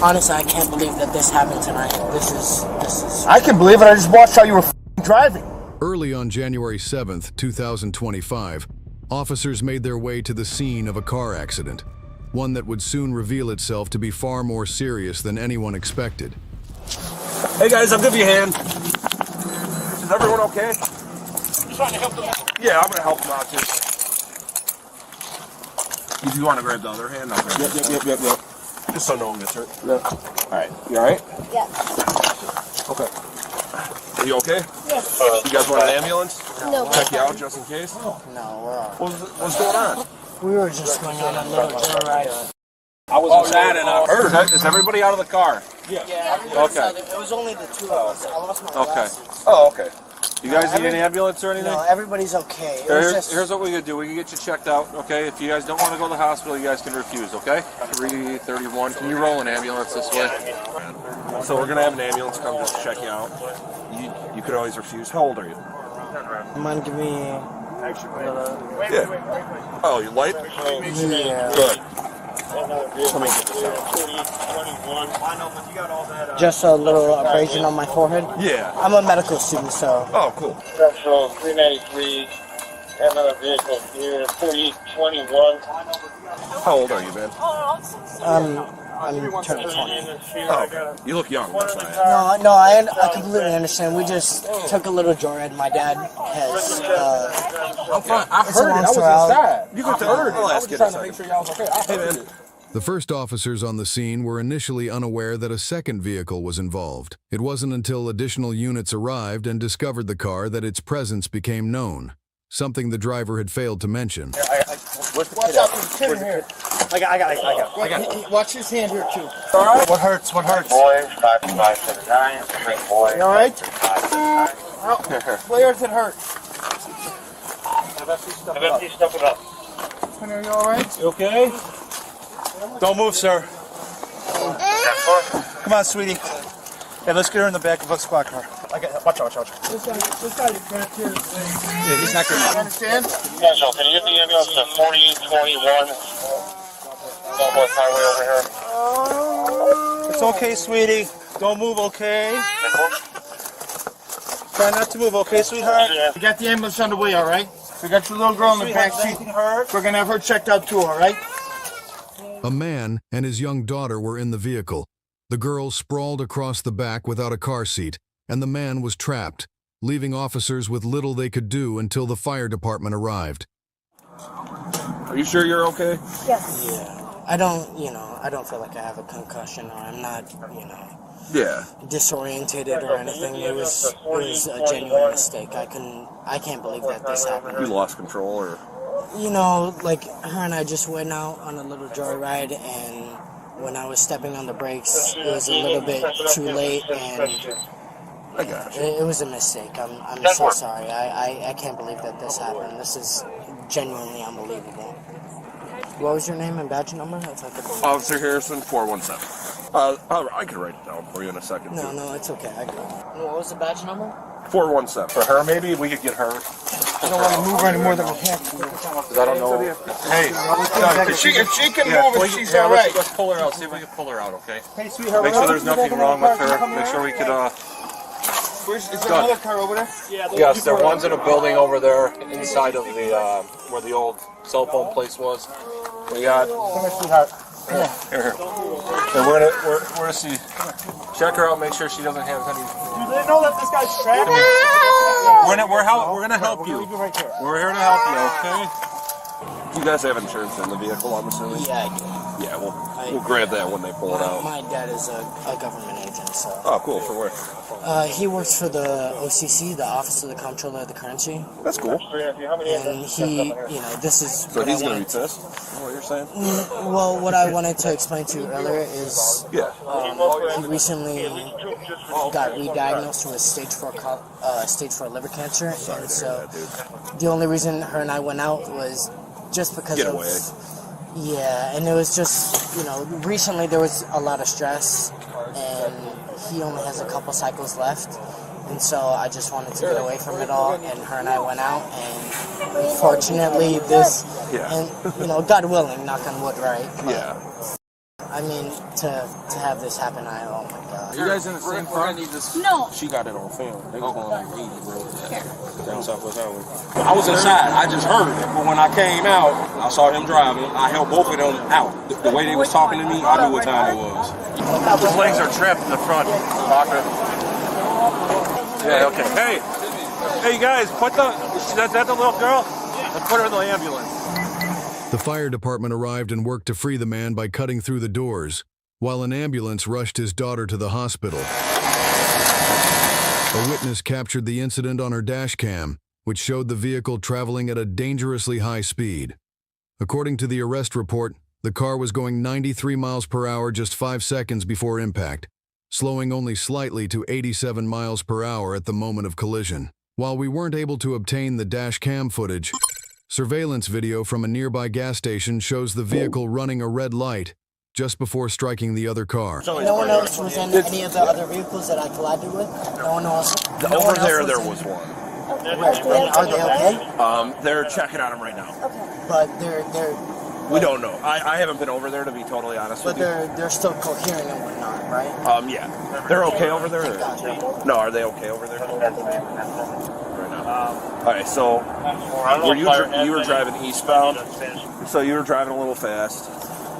Honestly, I can't believe that this happened tonight. This is. I can believe it. I just watched how you were driving. Early on January 7th, 2025, officers made their way to the scene of a car accident, one that would soon reveal itself to be far more serious than anyone expected. Hey guys, I'll give you a hand. Is everyone okay? I'm trying to help them out. Yeah, I'm gonna help them out too. If you want to grab the other hand, I'll grab it. Yep. Just so no one gets hurt. Yeah. Alright, you alright? Yeah. Okay. Are you okay? Yes. You guys want an ambulance? No. Check you out just in case? No, we're all right. What's going on? We were just going on a little joyride. I was sad enough. Is everybody out of the car? Yeah. Okay. It was only the two of us. I lost my Okay. glasses. Oh, okay. You guys need an ambulance or anything? No, everybody's okay. It was just... Here's what we could do. We can get you checked out, okay? If you guys don't want to go to the hospital, you guys can refuse, okay? 331. Can you roll an ambulance this way? So we're going to have an ambulance come just check you out. You could always refuse. How old are you? Mind give me... Yeah. Oh, you light? Yeah. Good. Let me get this out. Just a little abrasion on my forehead. Yeah. I'm a medical student, so... Oh, cool. Central 393, another vehicle here, 4021. How old are you, man? I'm turning 20. Oh, okay. You look young. That's why. No, I completely understand. We just took a little joyride. My dad has... I'm fine. I heard it. I was inside. You can tell her. I'll ask you in a trying to make second. sure y'all was okay. I heard it. The first officers on the scene were initially unaware that a second vehicle was involved. It wasn't until additional units arrived and discovered the car that its presence became known, something the driver had failed to mention. Watch out for the kid here. I got. Watch his hand here too. All right. What hurts? Boys, 5579, three boys. You all right? Where does it hurt? Step it up. Honey, are you all right? You okay? Don't move, sir. Come on, sweetie. Hey, let's get her in the back of a squad car. Watch out. This guy is back here. Yeah, he's not going You understand? Central, can you get the ambulance to 4821? Northwest Highway over here. It's okay, sweetie. Don't move, okay? Try not to move, okay, sweetheart? We got the ambulance on the way, all right? We got your little girl in the back seat. We're going to have her checked out too, all right? A man and his young daughter were in the vehicle. The girl sprawled across the back without a car seat, and the man was trapped, leaving officers with little they could do until the fire department arrived. Are you sure you're okay? Yes. Yeah. I don't feel like I have a concussion or I'm not, Yeah. disorientated or anything. It was a genuine mistake. I can't believe that this happened. You lost control, or? Like her and I just went out on a little joyride, and when I was stepping on the brakes, it was a little bit too late, and I got you. it was a mistake. I'm so sorry. I can't believe that this happened. This is genuinely unbelievable. What was your name and badge number? If I could... Officer Harrison, 417. I can write it down for you in a second. No, it's okay. I got it. What was the badge number? 417. For her, maybe we could get her. I don't want to move any more than we have to. Because I don't know. Hey, If she can move, she's all right. Let's pull her out. See if we can pull her out, okay? Hey, sweetheart. Make sure there's nothing wrong with her. Make sure we could. Is there another car over there? Yes, there one's in a building over there inside of the where the old cell phone place was. We got. Come here, sweetheart. Here. So we're gonna see. Check her out. Make sure she doesn't have any. Do they know that this guy's trapped? We're gonna help you. We're here to help you. Okay. You guys have insurance in the vehicle, I'm assuming. Yeah, I do. Yeah, we'll grab that when they pull it out. My dad is a government agent, so... Oh, cool. For where? He works for the OCC, the Office of the Comptroller of the Currency. That's cool. And he, this is... So he's going to be pissed? Is that what you're saying? Well, what I wanted to explain to you earlier is... Yeah. He recently got re-diagnosed with stage 4 liver cancer. And so the only reason her and I went out was just because Get of... away. Yeah, and it was just, recently there was a lot of stress, and he only has a couple cycles left, and so I just wanted to get away from it all, and her and I went out, and unfortunately this, and, God willing, knock on wood, right? But yeah. I mean, to have this happen, oh my God. You guys in the same car? No. She got it on film. They was going like 80, bro. Down Southwest Highway. I was inside. I just heard it. But when I came out, I saw them driving. I helped both of them out. The way they was talking to me, I knew what time it was. His legs are trapped in the front. Yeah, okay. Hey, you guys, put that's the little girl? Let's put her in the ambulance. The fire department arrived and worked to free the man by cutting through the doors, while an ambulance rushed his daughter to the hospital. A witness captured the incident on her dash cam, which showed the vehicle traveling at a dangerously high speed. According to the arrest report, the car was going 93 miles per hour just 5 seconds before impact, slowing only slightly to 87 miles per hour at the moment of collision. While we weren't able to obtain the dash cam footage, surveillance video from a nearby gas station shows the vehicle running a red light just before striking the other car. No one else was in any of the other vehicles that I collided with? No one else? Over there was one. Are they okay? They're checking on him right now. But they're We don't know. I haven't been over there, to be totally honest with you. But they're still coherent and whatnot, right? Yeah. They're okay over there? No, are they okay over there? Right now. All right, so you were driving eastbound, so you were driving a little fast.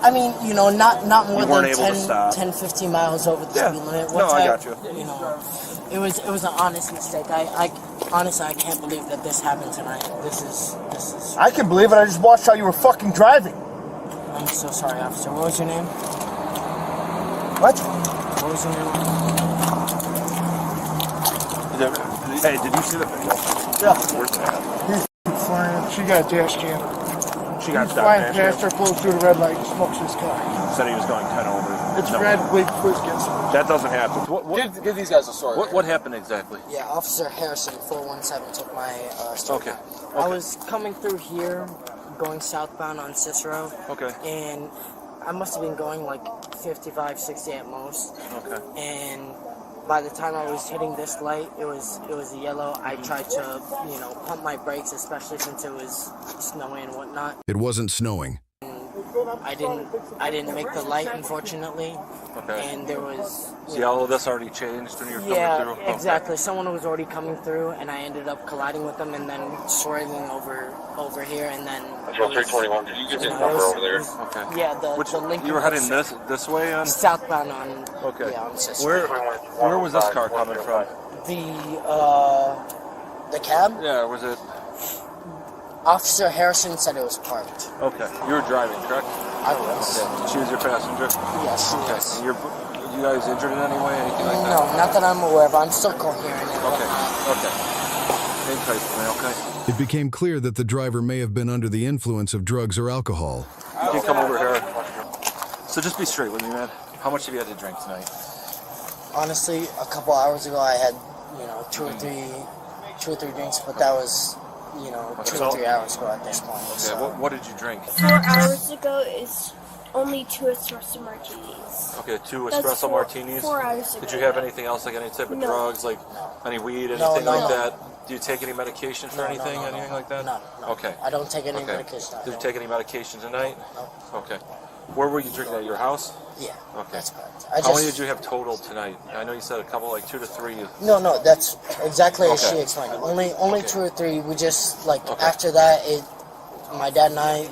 I mean, you know, not more You weren't than able to stop. 10, 15 miles over the speed limit. No, I got you. You know, it was an honest mistake. Honestly, I can't believe that this happened tonight. This is. I can believe it. I just watched how you were fucking driving. I'm so sorry, officer. What was your name? What? What was your name? Hey, did you see the video? Yeah. Where's that? Flying. She got a dash cam. She got Flying stopped. past her, flows through the red light, smokes his car. Said he was going 10 over. It's No. red, wait before it gets smoked. That doesn't happen. Give these guys a story. What happened exactly? Yeah, Officer Harrison, 417, took my story. Okay. I was coming through here, going southbound on Cicero. Okay. And I must have been going like 55, 60 at most. Okay. And by the time I was hitting this light, it was a yellow. I tried to, pump my brakes, especially since it was snowing and whatnot. It wasn't snowing. I didn't make the light, unfortunately. Okay. And there was. See, all of this already changed when you were coming through? Yeah, exactly. Someone was already coming through, and I ended up colliding with them, and then swerving over here, and then. Control 321, did you get this number over there? Okay. Yeah, the Lincoln. You were heading this way on? Southbound on. Okay. Yeah, on Cicero. Where was this car coming from? The cab? Yeah, was it? Officer Harrison said it was parked. Okay. You were driving, correct? I was. Okay. She was your passenger? Yes, she Okay. was. You guys injured in any way, anything like that? No, not that I'm aware of. I'm still coherent. Okay. Hang tight for me, okay? It became clear that the driver may have been under the influence of drugs or alcohol. You can come over here. So just be straight with me, man. How much have you had to drink tonight? Honestly, a couple hours ago I had, two or three drinks, but that was, 2 or 3 hours ago at this point. Okay, So. what did you drink? 4 hours ago is only 2 espresso martinis. Okay, 2 That's espresso 4 martinis. 4 hours ago. Did you have anything else, like any type of No. drugs, like any weed, No, anything like no. that? Do you take any medication for anything, anything like that? No. Okay. I don't take any Okay. medication. Did you take any medication tonight? No. Okay. Where were you drinking at your house? Yeah, Okay. that's correct. How many did you have total tonight? I know you said a couple, like 2 to 3. No, that's exactly as Okay. she explained. Only Okay. 2 or 3. We just, Okay. after that, my dad and I,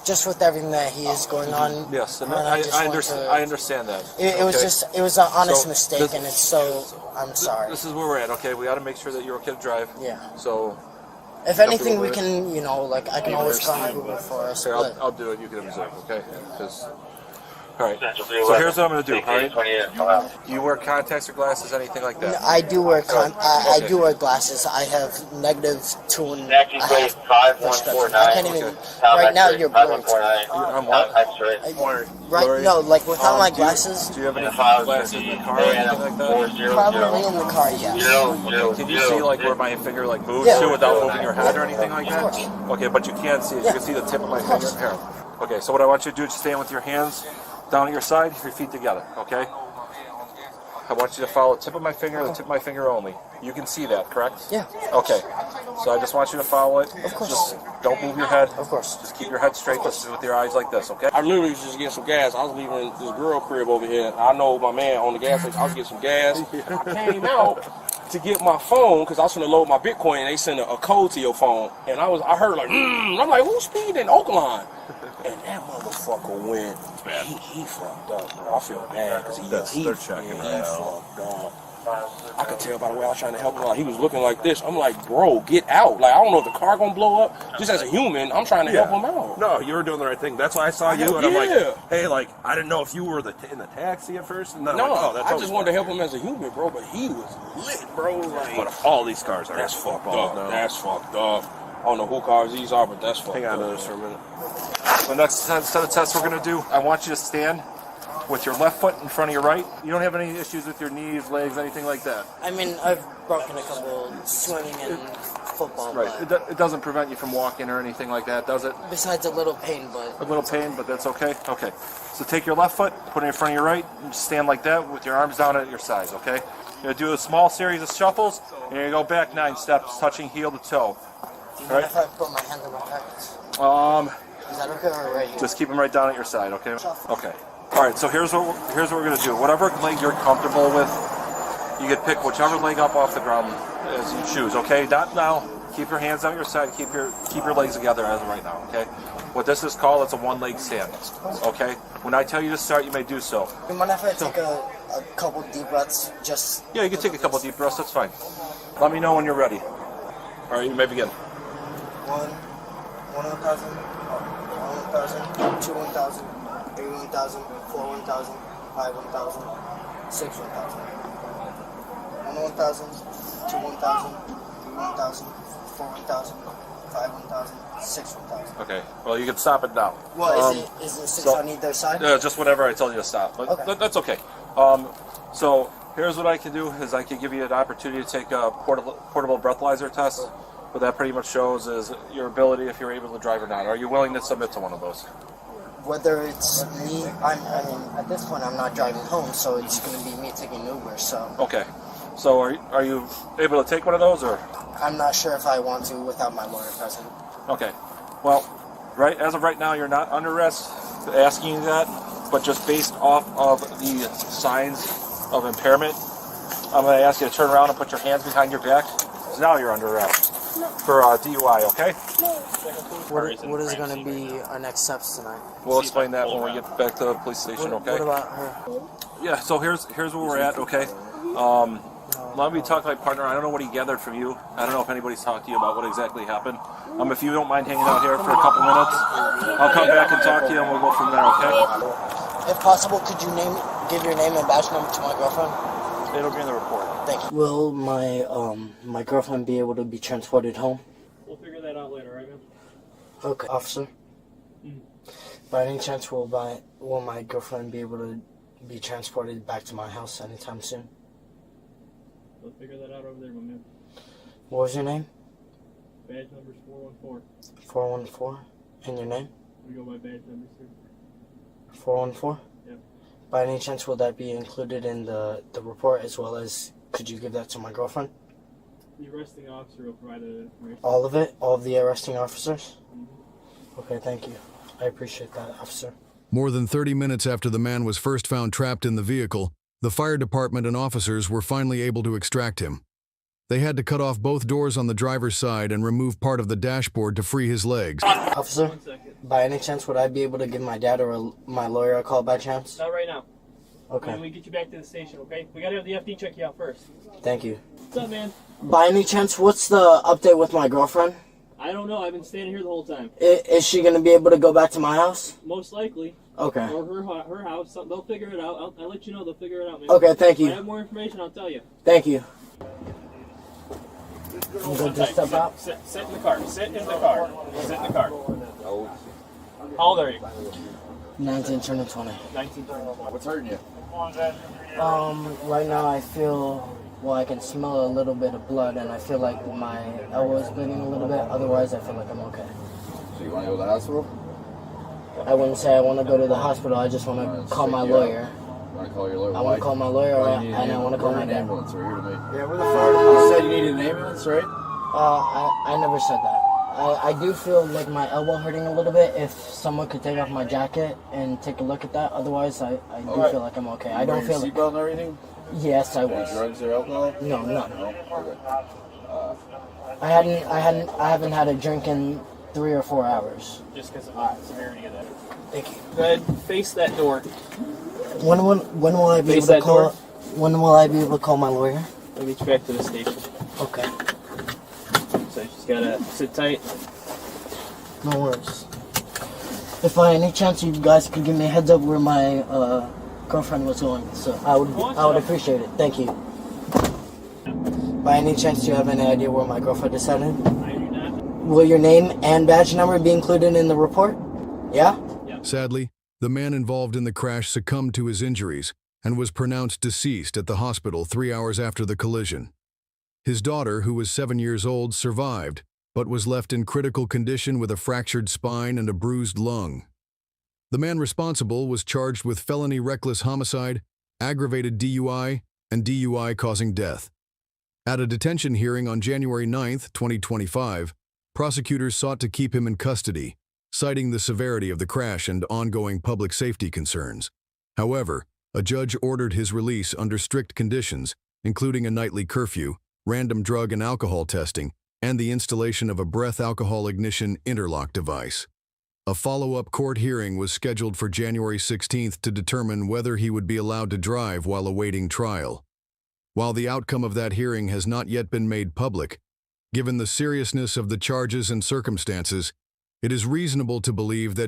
just with everything that he is going on. Yes, and and I just want understand. to- I understand that. It was Okay? it was an honest So, mistake, this- and it's so, I'm sorry. This is where we're at. Okay, we got to make sure that you're okay to drive. Yeah. So If anything, we can, I can always call Google for us. okay, But I'll do it. You can observe. Okay. All right. So here's what I'm going to do. All right. You wear contacts or glasses, anything like that? I do wear I Okay. do wear glasses. I have -2 and Jackie I Place have 5149. I can't even. Right now, you're blurred. 5149. I'm what? X-ray. Right? No, like without my Do you- glasses, Do you have any Files glasses would in be the car or anything like that? probably in the car. Yes. Can you see like where my finger like moves Yeah. to without moving your head or anything like that? Of course. Okay, but you can't see it. You Yeah. can see the tip of my Of finger course. here. Okay, so what I want you to do is stand with your hands down at your side, your feet together, okay? I want you to follow the tip of my finger, the tip of my finger only. You can see that, correct? Yeah. Okay. So I just want you to follow it. Of course. Just don't move your head. Of course. Just keep your head straight just with your eyes like this, okay? I literally was just getting some gas. I was leaving this girl crib over here. I know my man on the gas station. I was getting some gas. I came out to get my phone because I was going to load my Bitcoin, and they sent a code to your phone. And I heard like, I'm like, who's speeding in Oakland? And that motherfucker went, he fucked up, bro. I feel bad because he fucked up. I could tell by the way I was trying to help him out. He was looking like this. I'm like, bro, get out. Like, I don't know if the car gonna blow up. Just as a human, I'm trying to help him out. No, you were doing the right thing. That's why I saw you, and I'm like, hey, like, I didn't know if you were in the taxi at first. And then No, I'm like, oh, that's I just wanted to help him as a human, bro. But he was lit, bro. Like, But all these cars are that's fucked footballs up. now. That's fucked up. I don't know who cars these are, but that's fucked Hang on up. to this for a minute. The next set of tests we're going to do, I want you to stand with your left foot in front of your right. You don't have any issues with your knees, legs, anything like that. I mean, I've broken a couple swinging and football, Right. but It doesn't prevent you from walking or anything like that, does it? besides a little pain, but A little pain, but that's okay? Okay. So take your left foot, put it in front of your right, and stand like that with your arms down at your sides, okay? You're going to do a small series of shuffles, and you're going to go back 9 steps, touching heel to toe. do you mind if I put my hands on my pockets? Is that okay or right here? Just keep them right down at your side, okay? Okay. All right, so here's what we're going to do. Whatever leg you're comfortable with, you can pick whichever leg up off the ground as you choose, okay? Not now. Keep your hands out your side. Keep your legs together as of right now, okay? What this is called, it's a one-leg stand, okay? When I tell you to start, you may do so. Do you mind if I take a couple deep breaths? Just Yeah, you can take a couple deep breaths. That's fine. Let me know when you're ready. All right, you may begin. 1,000, 1,000, 2 1,000, 3 1,000, 4 1,000, 5 1,000, 6 1,000. 1 1,000, 2 1,000, 3 1,000, 4 1,000, 5 1,000, 6 1,000. Okay. Well, you can stop it now. What is it 6 on either side? Just whatever I tell you to stop. But Okay. that's okay. So here's what I can do is I can give you an opportunity to take a portable breathalyzer test. What that pretty much shows is your ability if you're able to drive or not. Are you willing to submit to one of those? Whether it's me, I mean, at this point I'm not driving home, so it's going to be me taking Uber. So Okay. So are you able to take one of those or? I'm not sure if I want to without my lawyer present. Okay. Well, as of right now, you're not under arrest. Asking you that, but just based off of the signs of impairment, I'm going to ask you to turn around and put your hands behind your back. So now you're under arrest for DUI. Okay. What is going to be our next steps tonight? We'll explain that when we get back to the police station. Okay. What about her? Yeah. So here's where we're at. Okay. Let me talk to my partner. I don't know what he gathered from you. I don't know if anybody's talked to you about what exactly happened. If you don't mind hanging out here for a couple minutes, I'll come back and talk to you, and we'll go from there. Okay? If possible, could you give your name and badge number to my girlfriend? It'll be in the report. Thank you. Will my girlfriend be able to be transported home? We'll figure that out later, right, man? Okay, officer. By any chance, will my girlfriend be able to be transported back to my house anytime soon? We'll figure that out over there, my man. What was your name? Badge number's 414. 414. And your name? We go by badge number, sir. 414? Yep. By any chance, will that be included in the report as well as, could you give that to my girlfriend? The arresting officer will provide the information. All of it? All of the arresting officers? Mm-hmm. Okay, thank you. I appreciate that, officer. More than 30 minutes after the man was first found trapped in the vehicle, the fire department and officers were finally able to extract him. They had to cut off both doors on the driver's side and remove part of the dashboard to free his legs. Officer, by any chance, would I be able to give my dad or my lawyer a call by chance? Not right now. Okay. When we get you back to the station, okay? We gotta have the FD check you out first. Thank you. What's up, man? By any chance, what's the update with my girlfriend? I don't know. I've been standing here the whole time. Is she going to be able to go back to my house? Most likely. Okay. Or her house. They'll figure it out. I'll let you know. They'll figure it out, man. Okay, thank you. If I have more information, I'll tell you. Thank you. I'm good to step out? Sit in the car. Sit in the car. Sit in the car. How old are you? 19 turning 20. 19 turning 20. What's hurting you? Right now I feel, I can smell a little bit of blood and I feel like my elbow is bleeding a little bit. Otherwise, I feel like I'm okay. So you want to go to the hospital? I wouldn't say I want to go to the hospital. I just want to call my lawyer. You want to call your lawyer? I want to call my lawyer and I want to call my dad. Ambulance right here to me. Yeah, where the fire department said you needed an ambulance, right? I never said that. I do feel like my elbow hurting a little bit. If someone could take off my jacket and take a look at that. Otherwise, I do feel like I'm okay. I don't feel like... seatbelt and everything? Yes, I was. Any drugs or alcohol? No, none. No? Okay. I haven't had a drink in 3 or 4 hours. Just because of the severity of that. Thank you. Go ahead, face that door. When will I be Face able to that call? door. When will I be able to call my lawyer? I'll get you back to the station. Okay. So you just gotta sit tight. No worries. If by any chance you guys could give me a heads up where my girlfriend was going, so I would appreciate it. Thank you. By any chance, do you have any idea where my girlfriend is headed? I do not. Will your name and badge number be included in the report? Yeah? Sadly, the man involved in the crash succumbed to his injuries and was pronounced deceased at the hospital 3 hours after the collision. His daughter, who was 7 years old, survived, but was left in critical condition with a fractured spine and a bruised lung. The man responsible was charged with felony reckless homicide, aggravated DUI, and DUI causing death. At a detention hearing on January 9, 2025, prosecutors sought to keep him in custody, citing the severity of the crash and ongoing public safety concerns. However, a judge ordered his release under strict conditions, including a nightly curfew, random drug and alcohol testing, and the installation of a breath alcohol ignition interlock device. A follow-up court hearing was scheduled for January 16th to determine whether he would be allowed to drive while awaiting trial. While the outcome of that hearing has not yet been made public, given the seriousness of the charges and circumstances, it is reasonable to believe that